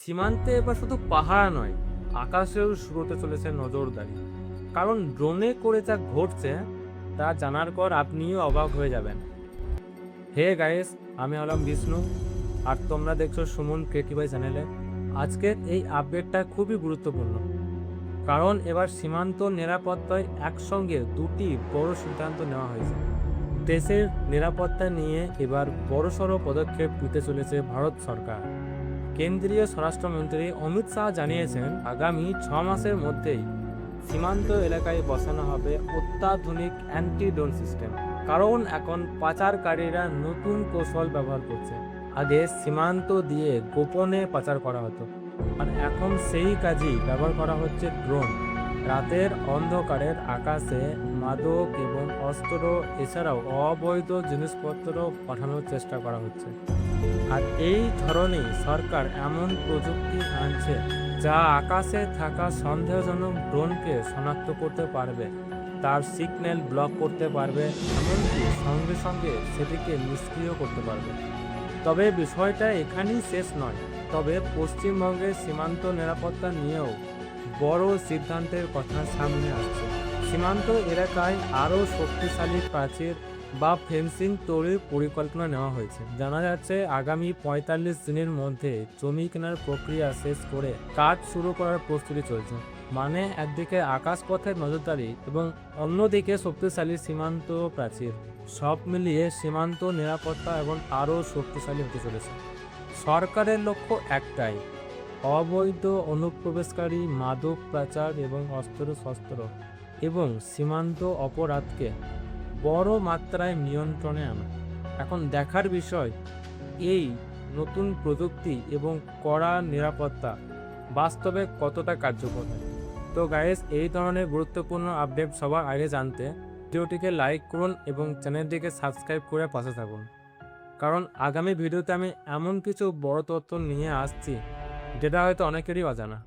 সীমান্তে এবার শুধু পাহারা নয়, আকাশেও শুরু হতে চলেছে নজরদারি। কারণ ড্রোনে করে যা ঘটছে তা জানার পর আপনিও অবাক হয়ে যাবেন। হে গাইস, আমি হলাম বিষ্ণু, আর তোমরা দেখছো সুমন ক্রিয়েটিভাই চ্যানেলে। আজকের এই আপডেটটা খুবই গুরুত্বপূর্ণ, কারণ এবার সীমান্ত নিরাপত্তায় একসঙ্গে দুটি বড় সিদ্ধান্ত নেওয়া হয়েছে। দেশের নিরাপত্তা নিয়ে এবার বড়সড় পদক্ষেপ নিতে চলেছে ভারত সরকার। কেন্দ্রীয় স্বরাষ্ট্রমন্ত্রী অমিত শাহ জানিয়েছেন, আগামী 6 মাসের মধ্যেই সীমান্ত এলাকায় বসানো হবে অত্যাধুনিক অ্যান্টি ড্রোন সিস্টেম। কারণ এখন পাচারকারীরা নতুন কৌশল ব্যবহার করছে। আগে সীমান্ত দিয়ে গোপনে পাচার করা হতো, আর এখন সেই কাজই ব্যবহার করা হচ্ছে ড্রোন। রাতের অন্ধকারের আকাশে মাদক এবং অস্ত্র এছাড়াও অবৈধ জিনিসপত্র পাঠানোর চেষ্টা করা হচ্ছে। আর এই ধরনেই সরকার এমন প্রযুক্তি আনছে যা আকাশে থাকা সন্দেহজনক ড্রোনকে শনাক্ত করতে পারবে, তার সিগন্যাল ব্লক করতে পারবে, এমনকি সঙ্গে সঙ্গে সেটিকে নিষ্ক্রিয় করতে পারবে। তবে বিষয়টা এখানেই শেষ নয়। তবে পশ্চিমবঙ্গের সীমান্ত নিরাপত্তা নিয়েও বড় সিদ্ধান্তের কথা সামনে আসছে। সীমান্ত এলাকায় আরও শক্তিশালী প্রাচীর বা ফেন্সিং তৈরির পরিকল্পনা নেওয়া হয়েছে। জানা যাচ্ছে আগামী ৪৫ দিনের মধ্যে জমি কেনার প্রক্রিয়া শেষ করে কাজ শুরু করার প্রস্তুতি চলছে। মানে একদিকে আকাশপথের নজরদারি এবং অন্যদিকে শক্তিশালী সীমান্ত প্রাচীর, সব মিলিয়ে সীমান্ত নিরাপত্তা এবং আরও শক্তিশালী হতে চলেছে। সরকারের লক্ষ্য একটাই, অবৈধ অনুপ্রবেশকারী, মাদক পাচার এবং অস্ত্রশস্ত্র এবং সীমান্ত অপরাধকে বড় মাত্রায় নিয়ন্ত্রণে আনা। এখন দেখার বিষয় এই নতুন প্রযুক্তি এবং কড়া নিরাপত্তা বাস্তবে কতটা কার্যকর হয়। তো গাইস, এই ধরনের গুরুত্বপূর্ণ আপডেট সবার আগে জানতে ভিডিওটিকে লাইক করুন এবং চ্যানেলটিকে সাবস্ক্রাইব করে পাশে থাকুন। কারণ আগামী ভিডিওতে আমি এমন কিছু বড় তথ্য নিয়ে আসছি যেটা হয়তো অনেকেরই অজানা।